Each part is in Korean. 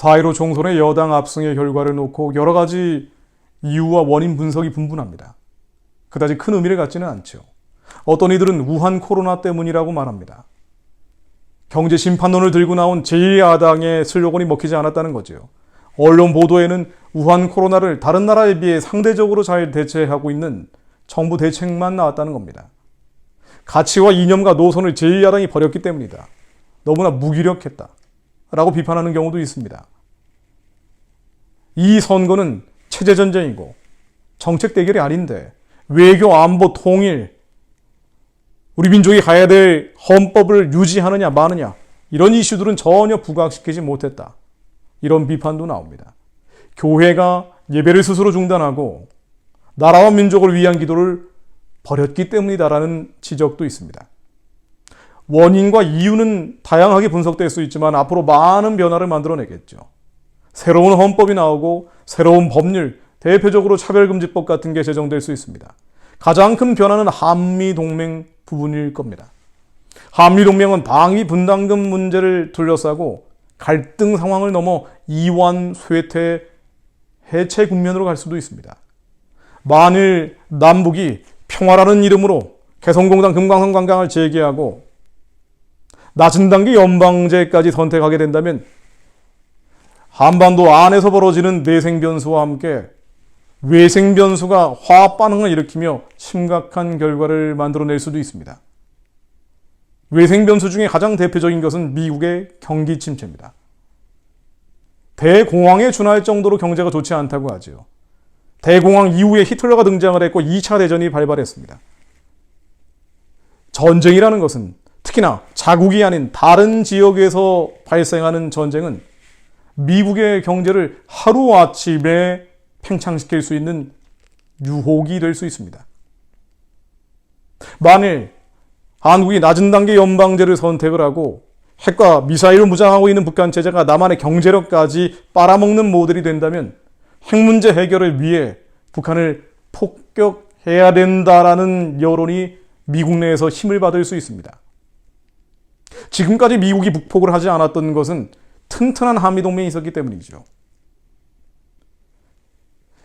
4.15 총선의 여당 압승의 결과를 놓고 여러 가지 이유와 원인 분석이 분분합니다. 그다지 큰 의미를 갖지는 않죠. 어떤 이들은 우한 코로나 때문이라고 말합니다. 경제 심판론을 들고 나온 제1야당의 슬로건이 먹히지 않았다는 거죠. 언론 보도에는 우한 코로나를 다른 나라에 비해 상대적으로 잘 대처하고 있는 정부 대책만 나왔다는 겁니다. 가치와 이념과 노선을 제1야당이 버렸기 때문이다. 너무나 무기력했다. 라고 비판하는 경우도 있습니다. 이 선거는 체제전쟁이고 정책 대결이 아닌데 외교, 안보, 통일, 우리 민족이 가야 될 헌법을 유지하느냐 마느냐 이런 이슈들은 전혀 부각시키지 못했다. 이런 비판도 나옵니다. 교회가 예배를 스스로 중단하고 나라와 민족을 위한 기도를 버렸기 때문이다라는 지적도 있습니다. 원인과 이유는 다양하게 분석될 수 있지만 앞으로 많은 변화를 만들어내겠죠. 새로운 헌법이 나오고 새로운 법률, 대표적으로 차별금지법 같은 게 제정될 수 있습니다. 가장 큰 변화는 한미동맹 부분일 겁니다. 한미동맹은 방위 분담금 문제를 둘러싸고 갈등 상황을 넘어 이완, 쇠퇴, 해체 국면으로 갈 수도 있습니다. 만일 남북이 평화라는 이름으로 개성공단 금강산 관광을 재개하고 낮은 단계 연방제까지 선택하게 된다면 한반도 안에서 벌어지는 내생 변수와 함께 외생 변수가 화학 반응을 일으키며 심각한 결과를 만들어낼 수도 있습니다. 외생 변수 중에 가장 대표적인 것은 미국의 경기 침체입니다. 대공황에 준할 정도로 경제가 좋지 않다고 하죠. 대공황 이후에 히틀러가 등장을 했고 2차 대전이 발발했습니다. 전쟁이라는 것은 특히나 자국이 아닌 다른 지역에서 발생하는 전쟁은 미국의 경제를 하루아침에 팽창시킬 수 있는 유혹이 될 수 있습니다. 만일 한국이 낮은 단계 연방제를 선택을 하고 핵과 미사일을 무장하고 있는 북한 체제가 남한의 경제력까지 빨아먹는 모델이 된다면 핵 문제 해결을 위해 북한을 폭격해야 된다라는 여론이 미국 내에서 힘을 받을 수 있습니다. 지금까지 미국이 북폭을 하지 않았던 것은 튼튼한 한미동맹이 있었기 때문이죠.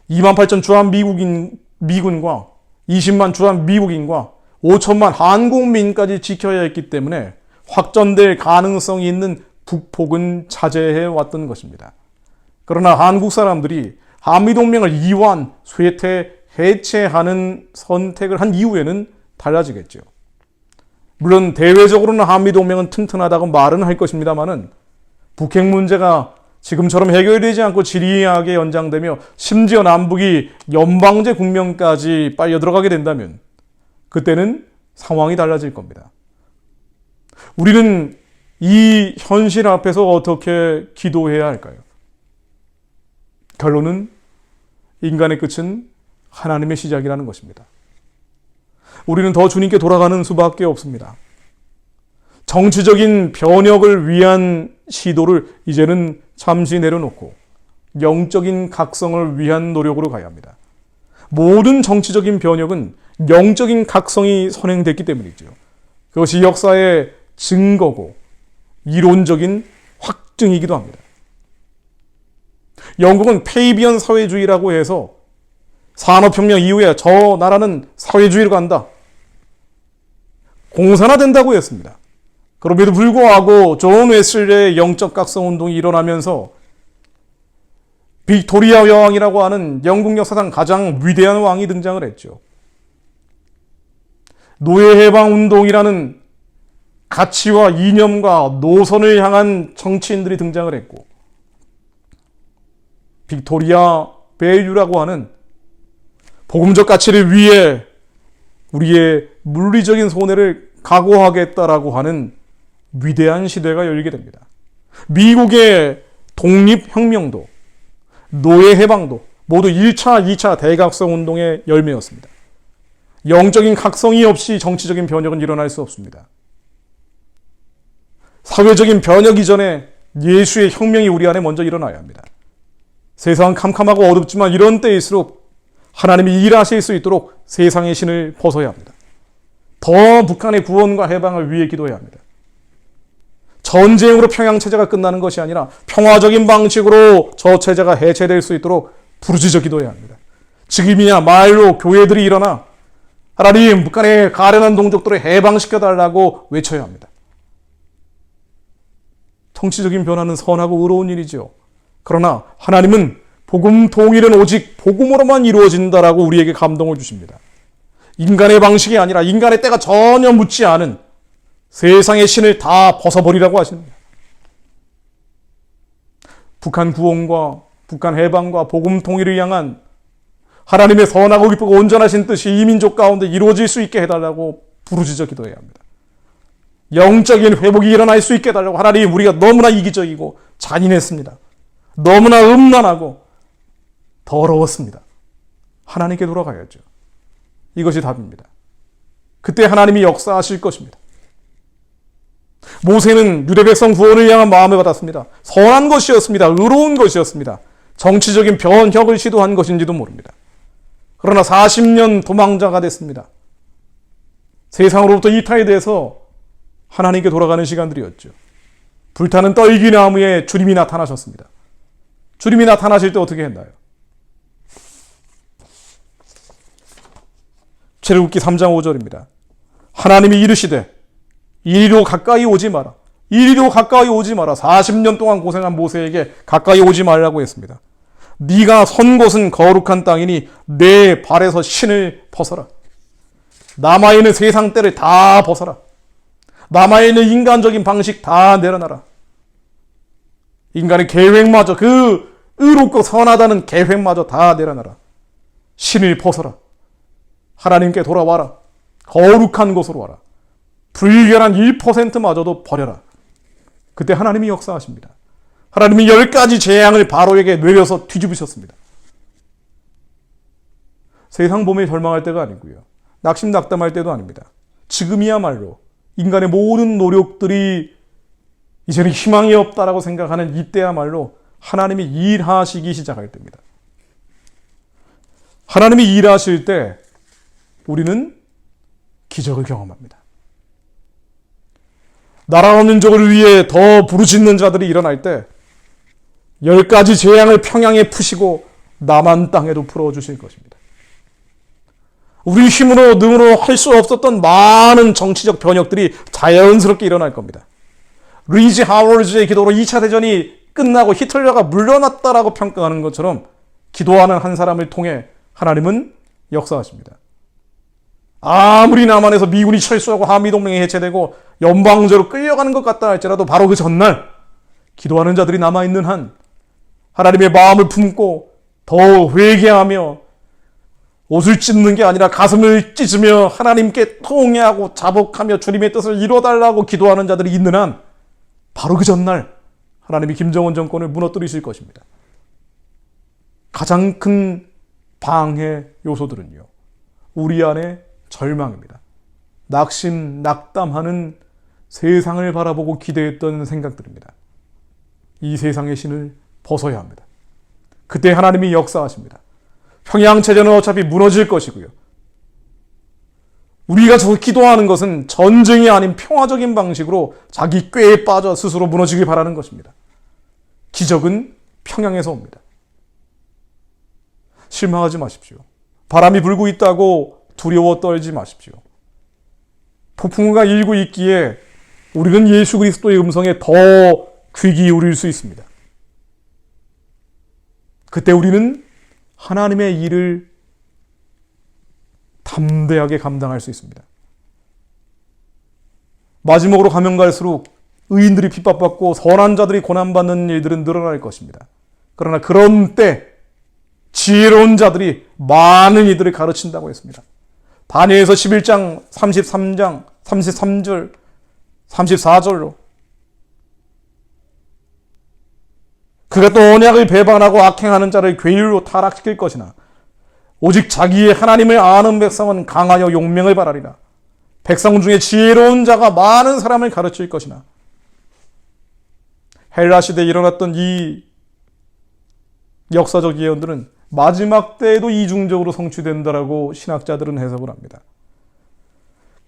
28,000 주한 미군과 20만 주한 미국인과 5천만 한국민까지 지켜야 했기 때문에 확전될 가능성이 있는 북폭은 자제해 왔던 것입니다. 그러나 한국 사람들이 한미동맹을 이완, 쇠퇴, 해체하는 선택을 한 이후에는 달라지겠죠. 물론 대외적으로는 한미동맹은 튼튼하다고 말은 할 것입니다만은 북핵 문제가 지금처럼 해결되지 않고 지리하게 연장되며 심지어 남북이 연방제 국면까지 빨려 들어가게 된다면 그때는 상황이 달라질 겁니다. 우리는 이 현실 앞에서 어떻게 기도해야 할까요? 결론은 인간의 끝은 하나님의 시작이라는 것입니다. 우리는 더 주님께 돌아가는 수밖에 없습니다. 정치적인 변혁을 위한 시도를 이제는 잠시 내려놓고 영적인 각성을 위한 노력으로 가야 합니다. 모든 정치적인 변혁은 영적인 각성이 선행됐기 때문이죠. 그것이 역사의 증거고 이론적인 확증이기도 합니다. 영국은 페이비언 사회주의라고 해서 산업혁명 이후에 저 나라는 사회주의로 간다, 공산화된다고 했습니다. 그럼에도 불구하고 존 웨슬레의 영적 각성 운동이 일어나면서 빅토리아 여왕이라고 하는 영국 역사상 가장 위대한 왕이 등장을 했죠. 노예해방운동이라는 가치와 이념과 노선을 향한 정치인들이 등장을 했고, 빅토리아 밸류라고 하는 복음적 가치를 위해 우리의 물리적인 손해를 각오하겠다라고 하는 위대한 시대가 열리게 됩니다. 미국의 독립혁명도 노예해방도 모두 1차, 2차 대각성 운동의 열매였습니다. 영적인 각성이 없이 정치적인 변혁은 일어날 수 없습니다. 사회적인 변혁 이전에 예수의 혁명이 우리 안에 먼저 일어나야 합니다. 세상은 캄캄하고 어둡지만 이런 때일수록 하나님이 일하실 수 있도록 세상의 신을 벗어야 합니다. 더 북한의 구원과 해방을 위해 기도해야 합니다. 전쟁으로 평양체제가 끝나는 것이 아니라 평화적인 방식으로 저 체제가 해체될 수 있도록 부르짖어 기도해야 합니다. 지금이야말로 교회들이 일어나 하나님 북한의 가련한 동족들을 해방시켜달라고 외쳐야 합니다. 정치적인 변화는 선하고 의로운 일이죠. 그러나 하나님은 복음 통일은 오직 복음으로만 이루어진다라고 우리에게 감동을 주십니다. 인간의 방식이 아니라 인간의 때가 전혀 묻지 않은 세상의 신을 다 벗어버리라고 하십니다. 북한 구원과 북한 해방과 복음 통일을 향한 하나님의 선하고 기쁘고 온전하신 뜻이 이 민족 가운데 이루어질 수 있게 해달라고 부르짖어 기도해야 합니다. 영적인 회복이 일어날 수 있게 해달라고. 하나님, 우리가 너무나 이기적이고 잔인했습니다. 너무나 음란하고 더러웠습니다. 하나님께 돌아가야죠. 이것이 답입니다. 그때 하나님이 역사하실 것입니다. 모세는 유대 백성 구원을 향한 마음을 받았습니다. 선한 것이었습니다. 의로운 것이었습니다. 정치적인 변혁을 시도한 것인지도 모릅니다. 그러나 40년 도망자가 됐습니다. 세상으로부터 이탈돼서 하나님께 돌아가는 시간들이었죠. 불타는 떨기나무에 주님이 나타나셨습니다. 주님이 나타나실 때 어떻게 했나요? 출애굽기 3장 5절입니다. 하나님이 이르시되 이리로 가까이 오지 마라. 이리로 가까이 오지 마라. 40년 동안 고생한 모세에게 가까이 오지 말라고 했습니다. 네가 선 곳은 거룩한 땅이니 내 발에서 신을 벗어라. 남아있는 세상 때를 다 벗어라. 남아있는 인간적인 방식 다 내려놔라. 인간의 계획마저, 그 의롭고 선하다는 계획마저 다 내려놔라. 신을 벗어라. 하나님께 돌아와라. 거룩한 곳으로 와라. 불결한 1%마저도 버려라. 그때 하나님이 역사하십니다. 하나님이 10가지 재앙을 바로에게 내려서 뒤집으셨습니다. 세상 봄에 절망할 때가 아니고요. 낙심낙담할 때도 아닙니다. 지금이야말로 인간의 모든 노력들이 이제는 희망이 없다라고 생각하는 이때야말로 하나님이 일하시기 시작할 때입니다. 하나님이 일하실 때 우리는 기적을 경험합니다. 나라와 민족을 위해 더 부르짖는 자들이 일어날 때 10가지 재앙을 평양에 푸시고 남한 땅에도 풀어주실 것입니다. 우리 힘으로 능으로 할 수 없었던 많은 정치적 변혁들이 자연스럽게 일어날 겁니다. 리지 하워즈의 기도로 2차 대전이 끝나고 히틀러가 물러났다라고 평가하는 것처럼 기도하는 한 사람을 통해 하나님은 역사하십니다. 아무리 남한에서 미군이 철수하고 한미동맹이 해체되고 연방제로 끌려가는 것 같다 할지라도 바로 그 전날 기도하는 자들이 남아있는 한 하나님의 마음을 품고 더 회개하며 옷을 찢는 게 아니라 가슴을 찢으며 하나님께 통회하고 자복하며 주님의 뜻을 이뤄달라고 기도하는 자들이 있는 한 바로 그 전날 하나님이 김정은 정권을 무너뜨리실 것입니다. 가장 큰 방해 요소들은요, 우리 안에 절망입니다. 낙심, 낙담하는 세상을 바라보고 기대했던 생각들입니다. 이 세상의 신을 벗어야 합니다. 그때 하나님이 역사하십니다. 평양체제는 어차피 무너질 것이고요. 우리가 기도하는 것은 전쟁이 아닌 평화적인 방식으로 자기 꾀에 빠져 스스로 무너지길 바라는 것입니다. 기적은 평양에서 옵니다. 실망하지 마십시오. 바람이 불고 있다고 두려워 떨지 마십시오. 폭풍우가 일고 있기에 우리는 예수 그리스도의 음성에 더 귀 기울일 수 있습니다. 그때 우리는 하나님의 일을 담대하게 감당할 수 있습니다. 마지막으로 가면 갈수록 의인들이 핍박받고 선한 자들이 고난받는 일들은 늘어날 것입니다. 그러나 그런 때 지혜로운 자들이 많은 이들을 가르친다고 했습니다. 다니엘서 11장 33장 33절 34절로 그가 또 언약을 배반하고 악행하는 자를 괴일로 타락시킬 것이나 오직 자기의 하나님을 아는 백성은 강하여 용명을 바라리라. 백성 중에 지혜로운 자가 많은 사람을 가르칠 것이나. 헬라 시대에 일어났던 이 역사적 예언들은 마지막 때에도 이중적으로 성취된다라고 신학자들은 해석을 합니다.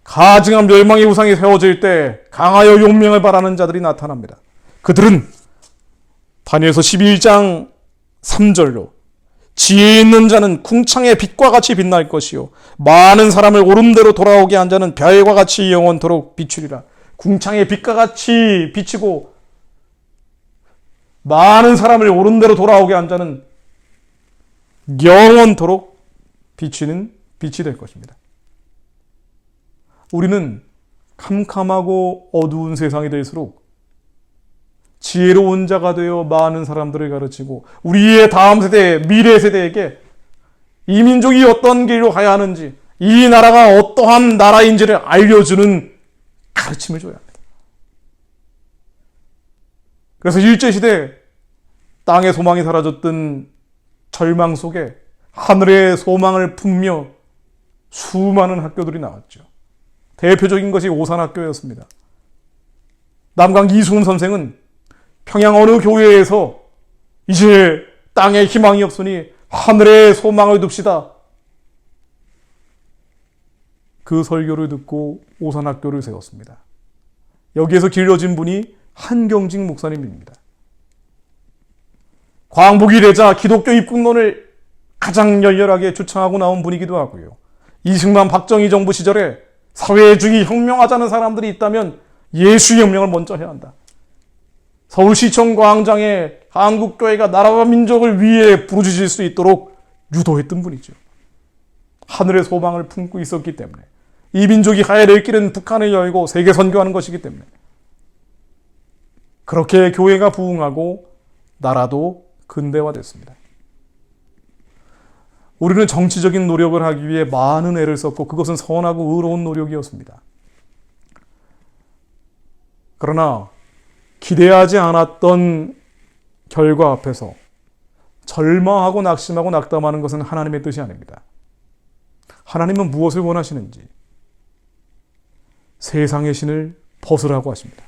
가증한 멸망의 우상이 세워질 때 강하여 용명을 바라는 자들이 나타납니다. 그들은 다니엘서 12장 3절로 지혜 있는 자는 궁창의 빛과 같이 빛날 것이요 많은 사람을 오름대로 돌아오게 한 자는 별과 같이 영원토록 비추리라. 궁창의 빛과 같이 비치고 많은 사람을 오른대로 돌아오게 한 자는 영원토록 비치는 빛이 될 것입니다. 우리는 캄캄하고 어두운 세상이 될수록 지혜로운 자가 되어 많은 사람들을 가르치고 우리의 다음 세대, 미래 세대에게 이 민족이 어떤 길로 가야 하는지, 이 나라가 어떠한 나라인지를 알려주는 가르침을 줘야 합니다. 그래서 일제시대 땅의 소망이 사라졌던 절망 속에 하늘의 소망을 품며 수많은 학교들이 나왔죠. 대표적인 것이 오산학교였습니다. 남강 이승훈 선생은 평양 어느 교회에서 이제 땅에 희망이 없으니 하늘에 소망을 둡시다. 그 설교를 듣고 오산학교를 세웠습니다. 여기에서 길러진 분이 한경직 목사님입니다. 광복이 되자 기독교 입국론을 가장 열렬하게 주창하고 나온 분이기도 하고요. 이승만 박정희 정부 시절에 사회주의 혁명하자는 사람들이 있다면 예수혁명을 먼저 해야 한다. 서울시청 광장에 한국교회가 나라와 민족을 위해 부르짖을 수 있도록 유도했던 분이죠. 하늘의 소망을 품고 있었기 때문에 이 민족이 가야 될 길은 북한을 열고 세계 선교하는 것이기 때문에 그렇게 교회가 부흥하고 나라도 근대화됐습니다. 우리는 정치적인 노력을 하기 위해 많은 애를 썼고 그것은 선하고 의로운 노력이었습니다. 그러나 기대하지 않았던 결과 앞에서 절망하고 낙심하고 낙담하는 것은 하나님의 뜻이 아닙니다. 하나님은 무엇을 원하시는지 세상의 신을 벗으라고 하십니다.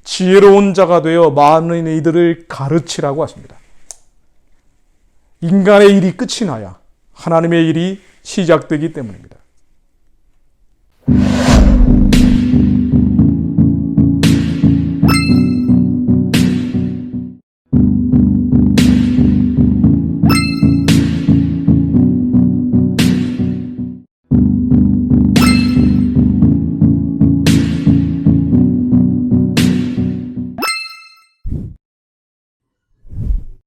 지혜로운 자가 되어 많은 이들을 가르치라고 하십니다. 인간의 일이 끝이 나야 하나님의 일이 시작되기 때문입니다.